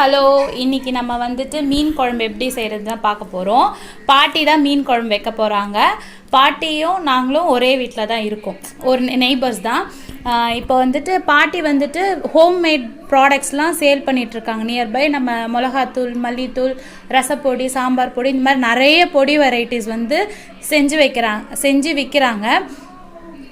Hello, இன்னைக்கு நம்ம வந்துட்டு மீன் குழம்பு எப்படி செய்கிறது தான் பார்க்க போகிறோம். பாட்டி தான் மீன் குழம்பு வைக்க போகிறாங்க. பாட்டியும் நாங்களும் ஒரே வீட்டில் தான் இருக்கோம், ஒரு நெய்பர்ஸ் தான். இப்போ வந்துட்டு பாட்டி வந்துட்டு ஹோம்மேட் ப்ராடக்ட்ஸ்லாம் சேல் பண்ணிகிட்ருக்காங்க. நியர்பை நம்ம மிளகாத்தூள், மல்லித்தூள், ரசப்பொடி, சாம்பார் பொடி, இந்த மாதிரி நிறைய பொடி வெரைட்டிஸ் வந்து செஞ்சு விற்கிறாங்க.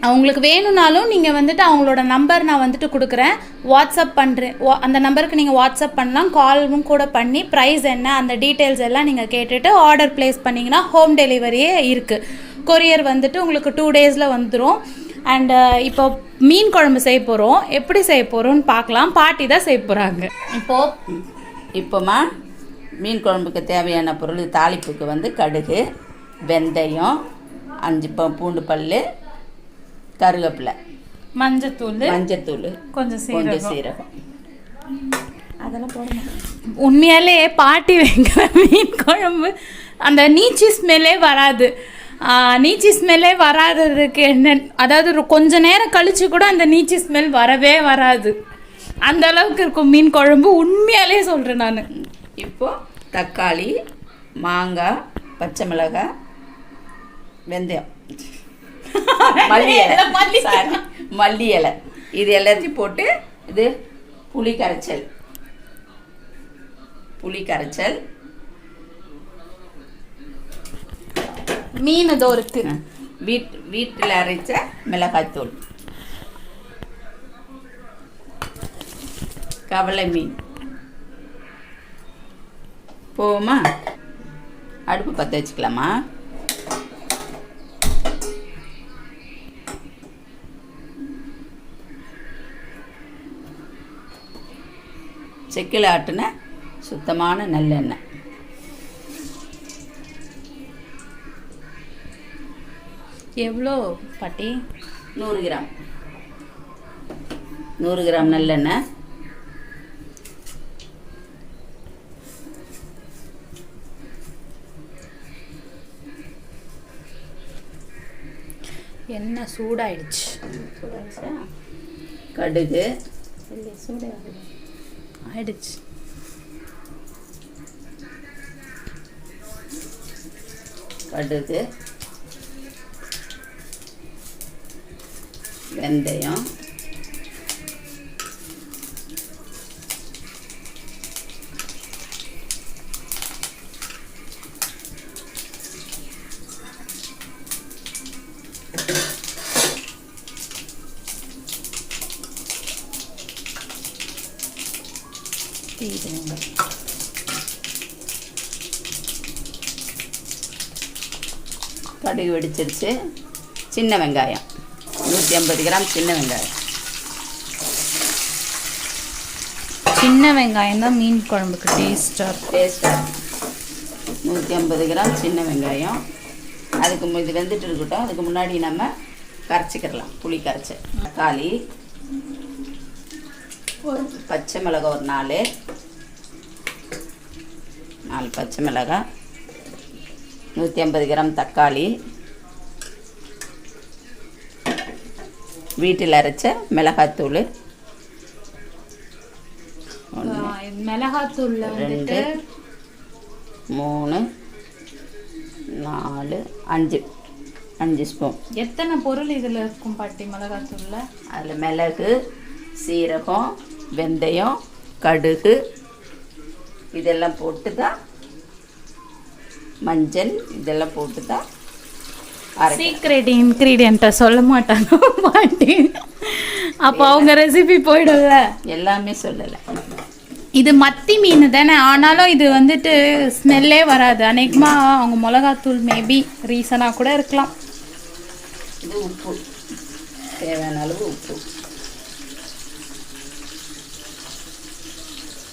அவங்களுக்கு வேணும்னாலும் நீங்கள் வந்துட்டு அவங்களோட நம்பர் நான் வந்துட்டு கொடுக்குறேன், வாட்ஸ்அப் பண்ணுறேன். அந்த நம்பருக்கு நீங்கள் வாட்ஸ்அப் பண்ணலாம், காலும் கூட பண்ணி ப்ரைஸ் என்ன அந்த டீட்டெயில்ஸ் எல்லாம் நீங்கள் கேட்டுட்டு ஆர்டர் ப்ளேஸ் பண்ணிங்கன்னா ஹோம் டெலிவரியே இருக்குது. கொரியர் வந்துட்டு உங்களுக்கு 2 டேஸில் வந்துடும். அண்டு இப்போ மீன் குழம்பு செய்ய போகிறோம். எப்படி செய்ய போகிறோன்னு பார்க்கலாம். பாட்டி தான் செய்ய போகிறாங்க. இப்போமா மீன் குழம்புக்கு தேவையான பொருள் தாளிப்புக்கு வந்து கடுகு, வெந்தயம், 5 பூண்டு பல், கருவேப்பிலை, மஞ்சத்தூள், கொஞ்சம் சீரகம், அதெல்லாம் போடணும். உண்மையாலே பாட்டி வைக்கிற மீன் குழம்பு அந்த நீச்சி ஸ்மெல்லே வராது. நீச்சி ஸ்மெல்லே வராததுக்கு என்ன, அதாவது கொஞ்ச நேரம் கழிச்சு கூட அந்த நீச்சி ஸ்மெல் வரவே வராது. அந்த அளவுக்கு இருக்கும் மீன் குழம்பு, உண்மையாலே சொல்கிறேன் நான். இப்போ தக்காளி, மாங்காய், பச்சை மிளகாய், வெந்தயம், மல்லி இலை, இது எல்லாத்தையும் போட்டு இது புளி கரைச்சல், மீன் ஏதோ இருக்கு, வீட்டில் அரைச்ச மிளகாய்த்தூள், கவலை மீன். போவோமா? அடுப்பு பற்ற வச்சுக்கலாமா? செக்கில் ஆட்டின சுத்தமான நல்லெண்ணெய். எவ்வளோ பாட்டி? 100 கிராம் நல்லெண்ணெய். எண்ணெய் சூடாயிடுச்சு. கடுகு ஆயிடுச்சு. கடுகு, வெந்தயம், கடுகு வெடிச்சிருச்சு. சின்ன வெங்காயம் 150 கிராம் சின்ன வெங்காயம் தான் மீன் குழம்புக்கு டேஸ்டாக 150 கிராம் சின்ன வெங்காயம். அதுக்கு இது வெந்துட்டு இருக்கட்டும். அதுக்கு முன்னாடி நம்ம கரைச்சிக்கிறலாம், புளி கரைச்சல். தக்காளி, ஒரு பச்சை மிளகாய், ஒரு 4 பச்சை மிளகாய், 150 கிராம் தக்காளி, வீட்டில் அரைச்ச மிளகாத்தூள், மிளகாத்தூள் 2, 3, 4, 5 ஸ்பூன். எத்தனை பொருள் இதில் இருக்கும் பாட்டி மிளகாத்தூளில்? அதில் மிளகு, சீரகம், வெந்தயம், கடுகு, இதெல்லாம் போட்டு தான், மஞ்சள், இதெல்லாம் போட்டு தான். சீக்ரெட் இன்க்ரீடியண்ட்டை சொல்ல மாட்டாங்க பாட்டி, அப்போ அவங்க ரெசிபி போயிடும்ல. எல்லாமே சொல்லலை. இது மத்தி மீன் தானே, ஆனாலும் இது வந்துட்டு ஸ்மெல்லே வராது. அநேகமாக அவங்க மிளகாத்தூள் மேபி ரீசனாக கூட இருக்கலாம். இது உப்பு, தேவையான அளவு உப்பு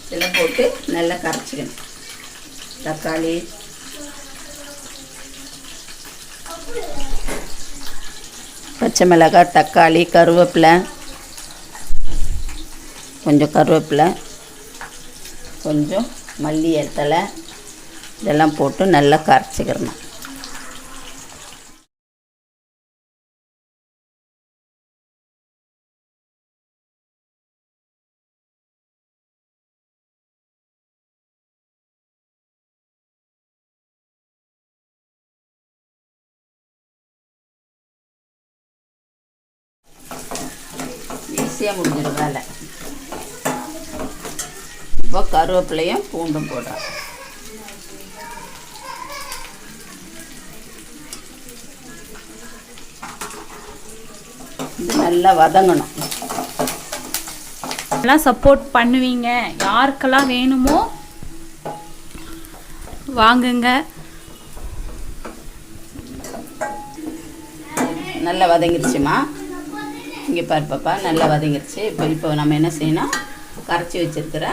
இதெல்லாம் போட்டு நல்லா கரைச்சிக்கணும். தக்காளி, பச்சை மிளகாய், தக்காளி, கருவேப்பிலை, கொஞ்சம் மல்லி இலை, இதெல்லாம் போட்டு நல்லா கரைச்சிக்கிறணும். ஈஸியாக முடிஞ்சிடும் வேலை. இப்போ கருவேப்பிலையும் பூண்டும் போடுறேன். இது நல்லா வதங்கணும். எல்லாம் சப்போர்ட் பண்ணுவீங்க, யாருக்கெல்லாம் வேணுமோ வாங்குங்க. நல்லா வதங்கிருச்சுமா. இங்கே பாரு பாப்பா, நல்லா வதங்கிருச்சு. இப்போ நம்ம என்ன செய்யணும், கரைச்சி வச்சுருக்கிற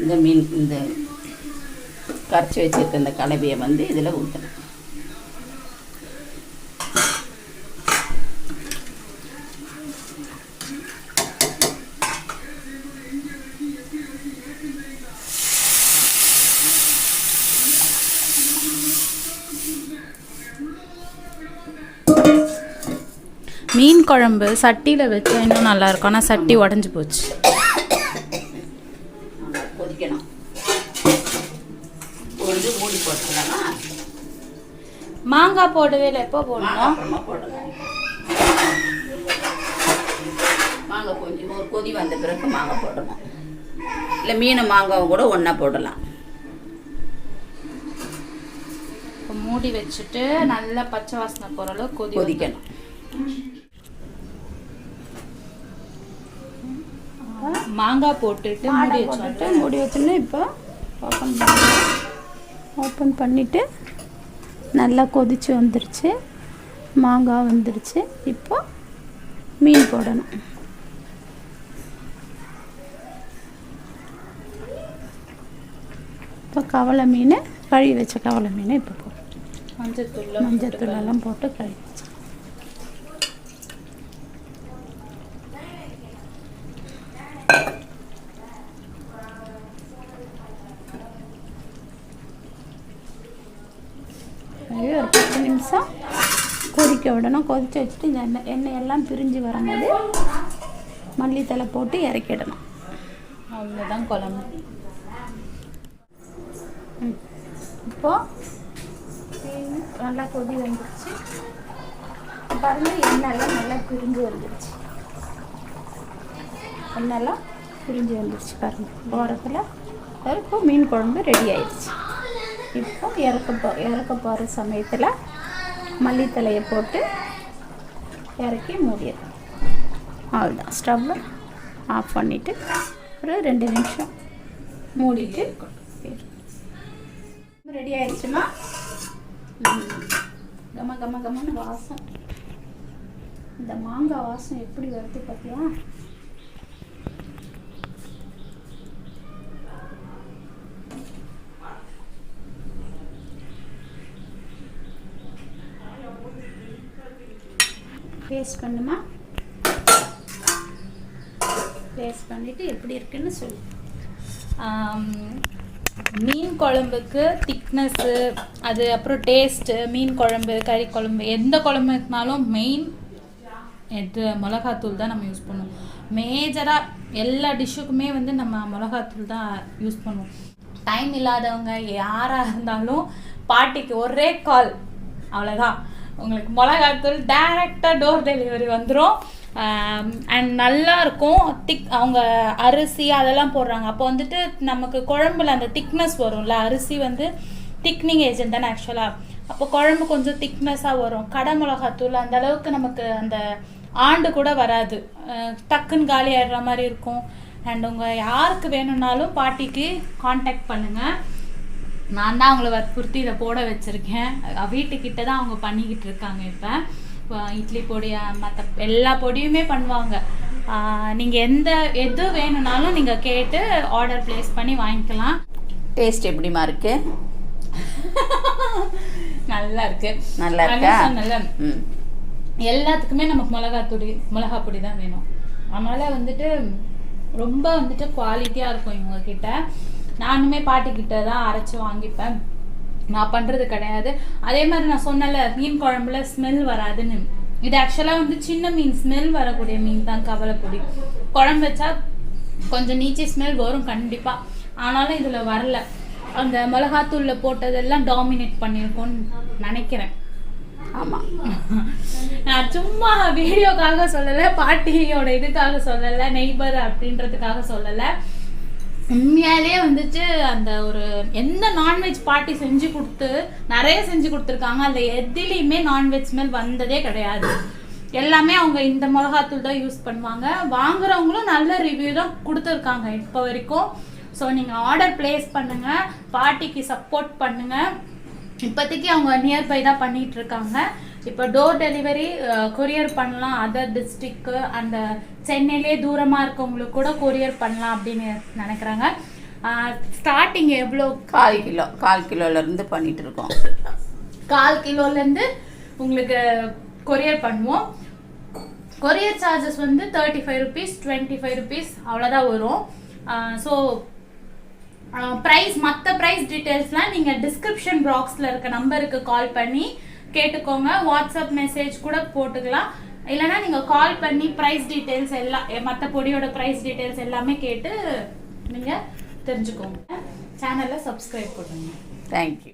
இந்த கரைச்சி வச்சுருக்க இந்த கலவையை வந்து இதில் ஊற்றணும். மீன் குழம்பு சட்டியில் வச்சா இன்னும் நல்லாயிருக்கும். ஆனால் சட்டி உடஞ்சி போச்சு. கொதிக்கணும். கொதிச்சு மூடி போட்டுக்கலாமா? மாங்காய் போடவே இல்லை. எப்போ போடணும்? போடலாம். மாங்காய் கொஞ்சம் ஒரு கொதி வந்த பிறகு மாங்காய் போடணும். இல்லை மீன் மாங்காவும் கூட ஒன்றா போடலாம். இப்போ மூடி வச்சுட்டு நல்லா பச்சை வாசனை போகிற அளவு கொதிக்கணும். மாங்காய் போட்டுட்டு மூடி வச்சுட்டு இப்போ ஓப்பன் பண்ணிவிட்டு நல்லா கொதிச்சு வந்துருச்சு. மாங்காய் வந்துருச்சு. இப்போ மீன் போடணும். இப்போ கவலை மீன், கழுவி வச்ச கவலை மீன் இப்போ போட்டு மஞ்சத்தூள் எல்லாம் போட்டு கழுவி வச்சு ஒரு 10 நிமிஷம் கொதிக்க விடணும். கொதிச்சு வச்சுட்டு இந்த எண்ணெய் எல்லாம் பிரிஞ்சு வரும்போது மல்லித்தலை போட்டு இறக்கிடணும். அவ்வளோதான் குழம்பு. இப்போது நல்லா கொதி வந்துடுச்சு. பாருங்கள், எண்ணெயெல்லாம் நல்லா பிரிஞ்சு வந்துடுச்சு. எண்ணெயெல்லாம் பிரிஞ்சு வந்துடுச்சு பாருங்கள். ஓரத்தில் இப்போ மீன் குழம்பு ரெடி ஆயிடுச்சு. இப்போ இறக்க போகிற சமயத்தில் மல்லித்தலையை போட்டு இறக்கி மூடிடும். அவ்வளோதான். ஸ்டவ்வை ஆஃப் பண்ணிவிட்டு ஒரு 2 நிமிஷம் மூடிட்டு ரெடி ஆயிடுச்சுமா. கம்மன்னு வாசம், இந்த மாங்காய் வாசம் எப்படி வருது பார்த்தியா? டேஸ்ட் பண்ணுமா? டேஸ்ட் பண்ணிவிட்டு எப்படி இருக்குன்னு சொல்லு. மீன் குழம்புக்கு திக்னஸ்ஸு, அது அப்புறம் டேஸ்ட்டு, மீன் குழம்பு, கறி குழம்பு, எந்த குழம்புனாலும் மெயின் மிளகாத்தூள் தான் நம்ம யூஸ் பண்ணுவோம். மேஜராக எல்லா டிஷ்ஷுக்குமே வந்து நம்ம மிளகாத்தூள் தான் யூஸ் பண்ணுவோம். டைம் இல்லாதவங்க யாராக இருந்தாலும் பாட்டிக்கு ஒரே கால், அவ்வளோதான், உங்களுக்கு மிளகாத்தூள் டைரெக்டாக டோர் டெலிவரி வந்துடும். அண்ட் நல்லாயிருக்கும். அவங்க அரிசி அதெல்லாம் போடுறாங்க. அப்போ வந்துட்டு நமக்கு குழம்புல அந்த திக்னஸ் வரும்ல. அரிசி வந்து திக்னிங் ஏஜென்ட் தானே ஆக்சுவலாக. அப்போ குழம்பு கொஞ்சம் திக்னஸாக வரும். கடை மிளகாத்தூள் அந்த அளவுக்கு நமக்கு அந்த ஆண்டு கூட வராது. டக்குன்னு காலி ஆகிடுற மாதிரி இருக்கும். அண்ட் உங்கள் யாருக்கு வேணும்னாலும் பாட்டிக்கு காண்டாக்ட் பண்ணுங்கள். நான் தான் அவங்கள வற்புறுத்தி இதை போட வச்சுருக்கேன். வீட்டுக்கிட்ட தான் அவங்க பண்ணிக்கிட்டு இருக்காங்க. இப்போ இட்லி பொடி மற்ற எல்லா பொடியுமே பண்ணுவாங்க. நீங்கள் எது வேணும்னாலும் நீங்கள் கேட்டு ஆர்டர் ப்ளேஸ் பண்ணி வாங்கிக்கலாம். டேஸ்ட் எப்படிமா இருக்கு? நல்லா இருக்கு. நல்லா இருக்கா? நல்ல எல்லாத்துக்குமே நமக்கு மிளகா பொடி தான் வேணும். அதனால் வந்துட்டு ரொம்ப வந்துட்டு குவாலிட்டியாக இருக்கும் இவங்கக்கிட்ட. நானுமே பாட்டிக்கிட்ட தான் அரைச்சி வாங்கிப்பேன். நான் பண்ணுறது கிடையாது. அதே மாதிரி நான் சொன்னல மீன் குழம்புல ஸ்மெல் வராதுன்னு. இது ஆக்சுவலாக வந்து சின்ன மீன், ஸ்மெல் வரக்கூடிய மீன் தான் கவலைப்பொடி. குழம்பு வச்சா கொஞ்சம் நீச்சி ஸ்மெல் வரும் கண்டிப்பாக. ஆனாலும் இதில் வரல. அந்த மிளகாத்தூளில் போட்டதெல்லாம் டாமினேட் பண்ணியிருக்கோன்னு நினைக்கிறேன். ஆமாம், நான் சும்மா வீடியோக்காக சொல்லலை, பாட்டியோட இதுக்காக சொல்லலை, நெய்பர் அப்படின்றதுக்காக சொல்லலை. உண்மையாலே வந்துட்டு அந்த ஒரு எந்த நான்வெஜ் பாட்டி செஞ்சு கொடுத்து நிறைய செஞ்சு கொடுத்துருக்காங்க, அதில் எதுலேயுமே நான்வெஜ் ஸ்மெல் வந்ததே கிடையாது. எல்லாமே அவங்க இந்த மிளகாத்தூள் தான் யூஸ் பண்ணுவாங்க. வாங்குறவங்களும் நல்ல ரிவ்யூ தான் கொடுத்துருக்காங்க இப்போ வரைக்கும். ஸோ நீங்கள் ஆர்டர் பிளேஸ் பண்ணுங்கள், பாட்டிக்கு சப்போர்ட் பண்ணுங்கள். இப்போதைக்கு அவங்க நியர்பை தான் பண்ணிகிட்டு இருக்காங்க. இப்போ டோர் டெலிவரி கொரியர் பண்ணலாம், அதர் டிஸ்ட்ரிக்கு அந்த சென்னையிலே தூரமாக இருக்கவங்களுக்கு கூட கொரியர் பண்ணலாம் அப்படின்னு நினைக்கிறாங்க. ஸ்டார்டிங் எவ்வளோ? 1/4 கிலோலேருந்து பண்ணிகிட்டு இருக்கோம். 1/4 கிலோலேருந்து உங்களுக்கு கொரியர் பண்ணுவோம். கொரியர் சார்ஜஸ் வந்து 35 rupees 25 rupees அவ்வளோதான் வரும். ஸோ ப்ரைஸ், மற்ற ப்ரைஸ் டீட்டெயில்ஸ்லாம் நீங்கள் டிஸ்கிரிப்ஷன் பாக்ஸில் இருக்க நம்பருக்கு கால் பண்ணி கேட்டுக்கோங்க. வாட்ஸ்அப் மெசேஜ் கூட போட்டுக்கலாம். இல்லைனா நீங்கள் கால் பண்ணி ப்ரைஸ் டீட்டெயில்ஸ் எல்லாம், மற்ற பொடியோட ப்ரைஸ் டீட்டெயில்ஸ் எல்லாமே கேட்டு நீங்கள் தெரிஞ்சுக்கோங்க. சேனலை சப்ஸ்கிரைப் பண்ணுங்க. தேங்க்யூ.